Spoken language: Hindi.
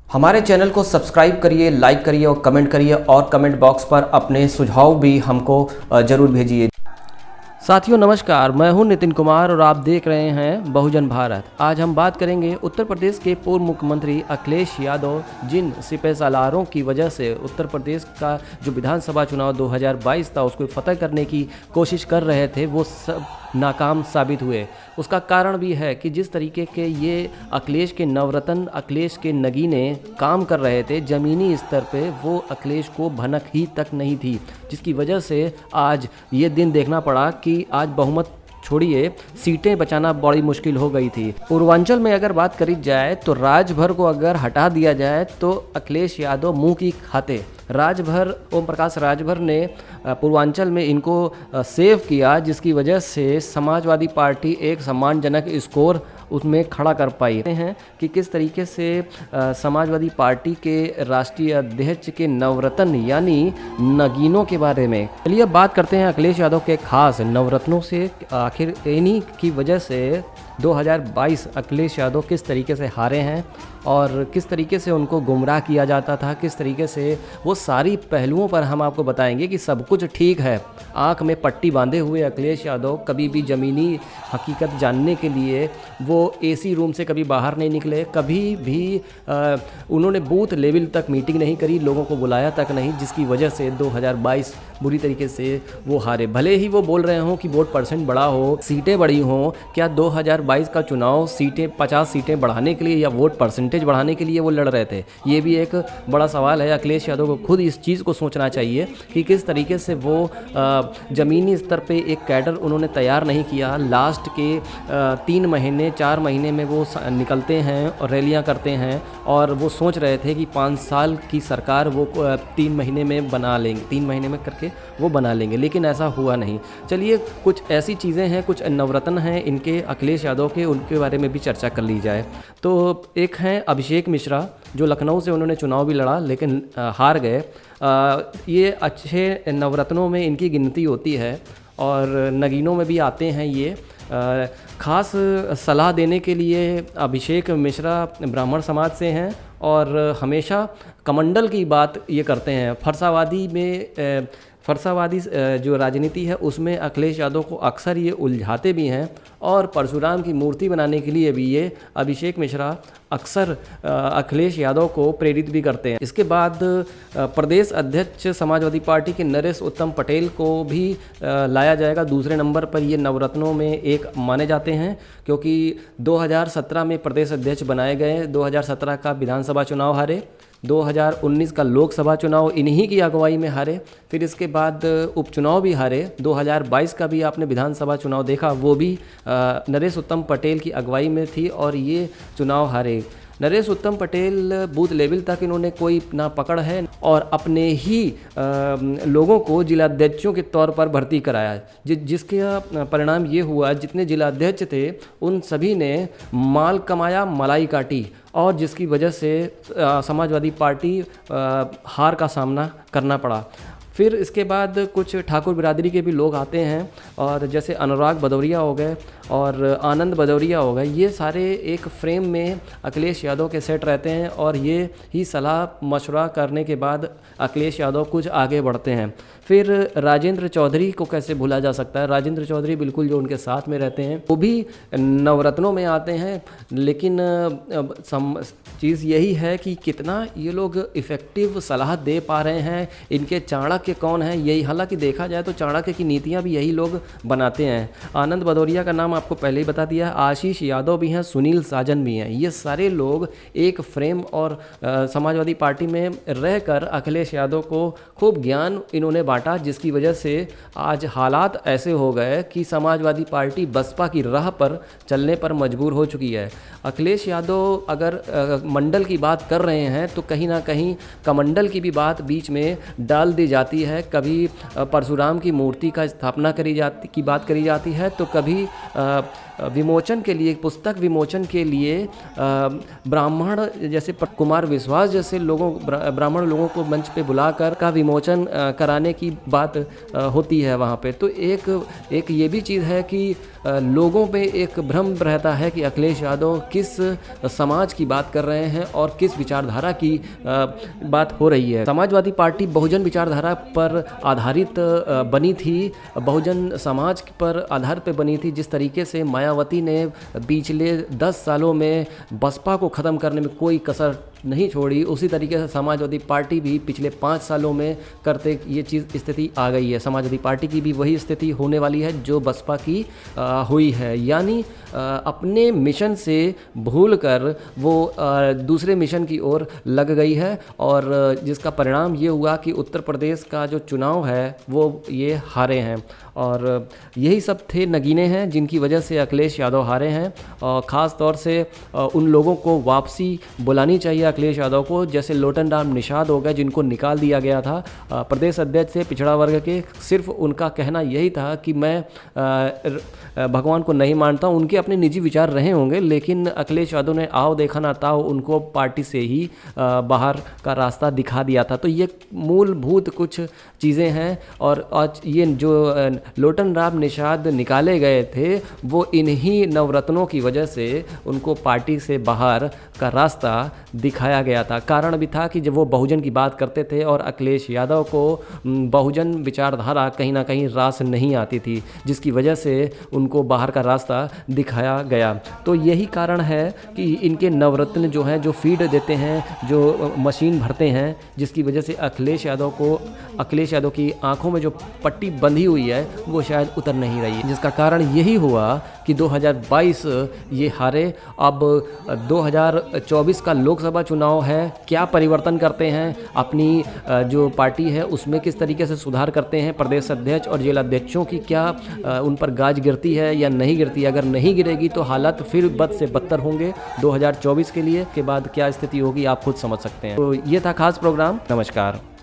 हमारे चैनल को सब्सक्राइब करिए, लाइक करिए और कमेंट करिए और कमेंट बॉक्स पर अपने सुझाव भी हमको ज़रूर भेजिए। साथियों नमस्कार, मैं हूं नितिन कुमार और आप देख रहे हैं बहुजन भारत। आज हम बात करेंगे उत्तर प्रदेश के पूर्व मुख्यमंत्री अखिलेश यादव, जिन सिपहसालारों की वजह से उत्तर प्रदेश का जो विधानसभा चुनाव 2022 था उसको फतह करने की कोशिश कर रहे थे, वो सब नाकाम साबित हुए। उसका कारण भी है कि जिस तरीके के ये अखिलेश के नवरत्न, अखिलेश के नगीने काम कर रहे थे ज़मीनी स्तर पे, वो अखिलेश को भनक ही तक नहीं थी, जिसकी वजह से आज ये दिन देखना पड़ा कि आज बहुमत छोड़िए सीटें बचाना बड़ी मुश्किल हो गई थी। पूर्वांचल में अगर बात करी जाए तो राजभर को अगर हटा दिया जाए तो अखिलेश यादव मुंह की खाते। राजभर, ओम प्रकाश राजभर ने पूर्वांचल में इनको सेव किया, जिसकी वजह से समाजवादी पार्टी एक सम्मानजनक स्कोर उसमें खड़ा कर पाई हैं कि किस तरीके से समाजवादी पार्टी के राष्ट्रीय अध्यक्ष के नवरत्न यानी नगीनों के बारे में। चलिए अब बात करते हैं अखिलेश यादव के खास नवरत्नों से। आखिर इन्हीं की वजह से 2022 अखिलेश यादव किस तरीके से हारे हैं और किस तरीके से उनको गुमराह किया जाता था, किस तरीके से वो सारी पहलुओं पर हम आपको बताएंगे कि सब कुछ ठीक है। आंख में पट्टी बांधे हुए अखिलेश यादव कभी भी ज़मीनी हकीकत जानने के लिए वो एसी रूम से कभी बाहर नहीं निकले, कभी भी उन्होंने बूथ लेवल तक मीटिंग नहीं करी, लोगों को बुलाया तक नहीं, जिसकी वजह से 2022 बुरी तरीके से वो हारे। भले ही वो बोल रहे हों कि वोट परसेंट बड़ा हो, सीटें बड़ी हों, क्या 2022 का चुनाव सीटें 50 सीटें बढ़ाने के लिए या वोट परसेंटेज बढ़ाने के लिए वो लड़ रहे थे? ये भी एक बड़ा सवाल है। अखिलेश यादव को खुद इस चीज़ को सोचना चाहिए कि किस तरीके से वो ज़मीनी स्तर पे एक कैडर उन्होंने तैयार नहीं किया। लास्ट के 3 महीने 4 महीने में वो निकलते हैं और रैलियां करते हैं और वो सोच रहे थे कि 5 साल की सरकार वो 3 महीने में बना लेंगे, 3 महीने में करके वो बना लेंगे, लेकिन ऐसा हुआ नहीं। चलिए कुछ ऐसी चीज़ें हैं, कुछ नवरत्न हैं इनके अखिलेश यादव के, उनके बारे में भी चर्चा कर ली जाए। तो एक हैं अभिषेक मिश्रा, जो लखनऊ से उन्होंने चुनाव भी लड़ा लेकिन हार गए। ये अच्छे नवरत्नों में इनकी गिनती होती है और नगीनों में भी आते हैं ये। खास सलाह देने के लिए अभिषेक मिश्रा ब्राह्मण समाज से हैं और हमेशा कमंडल की बात ये करते हैं। फरसावादी जो राजनीति है उसमें अखिलेश यादव को अक्सर ये उलझाते भी हैं और परशुराम की मूर्ति बनाने के लिए भी ये अभिषेक मिश्रा अक्सर अखिलेश यादव को प्रेरित भी करते हैं। इसके बाद प्रदेश अध्यक्ष समाजवादी पार्टी के नरेश उत्तम पटेल को भी लाया जाएगा। दूसरे नंबर पर ये नवरत्नों में एक माने जाते हैं, क्योंकि 2017 में प्रदेश अध्यक्ष बनाए गए, 2017 का विधानसभा चुनाव हारे, 2019 का लोकसभा चुनाव इन्हीं की अगुवाई में हारे, फिर इसके बाद उपचुनाव भी हारे। 2022 का भी आपने विधानसभा चुनाव देखा, वो भी नरेश उत्तम पटेल की अगुवाई में थी और ये चुनाव हारे। नरेश उत्तम पटेल बूथ लेवल तक इन्होंने कोई ना पकड़ है और अपने ही लोगों को जिलाध्यक्षों के तौर पर भर्ती कराया, जिसके परिणाम ये हुआ जितने जिलाध्यक्ष थे उन सभी ने माल कमाया, मलाई काटी, और जिसकी वजह से समाजवादी पार्टी हार का सामना करना पड़ा। फिर इसके बाद कुछ ठाकुर बिरादरी के भी लोग आते हैं और जैसे अनुराग भदौरिया हो गए और आनंद भदौरिया हो गए, ये सारे एक फ्रेम में अखिलेश यादव के सेट रहते हैं और ये ही सलाह मशवरा करने के बाद अखिलेश यादव कुछ आगे बढ़ते हैं। फिर राजेंद्र चौधरी को कैसे भूला जा सकता है? राजेंद्र चौधरी बिल्कुल जो उनके साथ में रहते हैं वो भी नवरत्नों में आते हैं, लेकिन चीज़ यही है कि कितना ये लोग इफ़ेक्टिव सलाह दे पा रहे हैं, इनके चाणक्य कौन है यही। हालांकि देखा जाए तो चाणक्य की नीतियां भी यही लोग बनाते हैं। आनंद भदौरिया का नाम आपको पहले ही बता दिया, आशीष यादव भी हैं, सुनील साजन भी हैं। ये सारे लोग एक फ्रेम और समाजवादी पार्टी में रहकर अखिलेश यादव को खूब ज्ञान इन्होंने बांटा, जिसकी वजह से आज हालात ऐसे हो गए कि समाजवादी पार्टी बसपा की राह पर चलने पर मजबूर हो चुकी है। अखिलेश यादव अगर मंडल की बात कर रहे हैं तो कहीं ना कहीं कमंडल की भी बात बीच में डाल दी जाती है। कभी परशुराम की मूर्ति का स्थापना की बात करी जाती है तो कभी विमोचन के लिए, पुस्तक विमोचन के लिए ब्राह्मण जैसे कुमार विश्वास जैसे लोगों, ब्राह्मण लोगों को मंच पे बुलाकर का विमोचन कराने की बात होती है वहाँ पे। तो एक ये भी चीज़ है कि लोगों पे एक भ्रम रहता है कि अखिलेश यादव किस समाज की बात कर रहे हैं और किस विचारधारा की बात हो रही है। समाजवादी पार्टी बहुजन विचारधारा पर आधारित बनी थी, बहुजन समाज पर आधार पे बनी थी। जिस तरीके से मायावती ने पिछले 10 सालों में बसपा को ख़त्म करने में कोई कसर नहीं छोड़ी, उसी तरीके से समाजवादी पार्टी भी पिछले 5 सालों में करते ये चीज़ स्थिति आ गई है। समाजवादी पार्टी की भी वही स्थिति होने वाली है जो बसपा की हुई है, यानी अपने मिशन से भूलकर वो दूसरे मिशन की ओर लग गई है। और जिसका परिणाम ये हुआ कि उत्तर प्रदेश का जो चुनाव है वो ये हारे हैं। और यही सब थे नगीने हैं जिनकी वजह से अखिलेश यादव हारे हैं। और ख़ास तौर से उन लोगों को वापसी बुलानी चाहिए अखिलेश यादव को, जैसे लोटन राम निषाद हो गए जिनको निकाल दिया गया था प्रदेश अध्यक्ष से पिछड़ा वर्ग के। सिर्फ उनका कहना यही था कि मैं भगवान को नहीं मानता हूँ। उनके अपने निजी विचार रहे होंगे, लेकिन अखिलेश यादव ने आओ देखा ना ताओ उनको पार्टी से ही बाहर का रास्ता दिखा दिया था। तो ये मूलभूत कुछ चीज़ें हैं। और आज ये जो लोटन राम निषाद निकाले गए थे वो इन्हीं नवरत्नों की वजह से उनको पार्टी से बाहर का रास्ता दिखाया गया था। कारण भी था कि जब वो बहुजन की बात करते थे और अखिलेश यादव को बहुजन विचारधारा कहीं ना कहीं रास नहीं आती थी, जिसकी वजह से उनको बाहर का रास्ता दिखाया गया। तो यही कारण है कि इनके नवरत्न जो हैं, जो फीड देते हैं, जो मशीन भरते हैं, जिसकी वजह से अखिलेश यादव की आंखों में जो पट्टी बंधी हुई है वो शायद उतर नहीं रही है, जिसका कारण यही हुआ कि 2022 ये हारे। अब 2024 का लोकसभा चुनाव है, क्या परिवर्तन करते हैं, अपनी जो पार्टी है उसमें किस तरीके से सुधार करते हैं, प्रदेश अध्यक्ष और जिला अध्यक्षों की क्या उन पर गाज गिरती है या नहीं गिरती। अगर नहीं गिरेगी तो हालात फिर बद से बदतर होंगे 2024 के लिए। के बाद क्या स्थिति होगी आप खुद समझ सकते हैं। तो ये था खास प्रोग्राम। नमस्कार।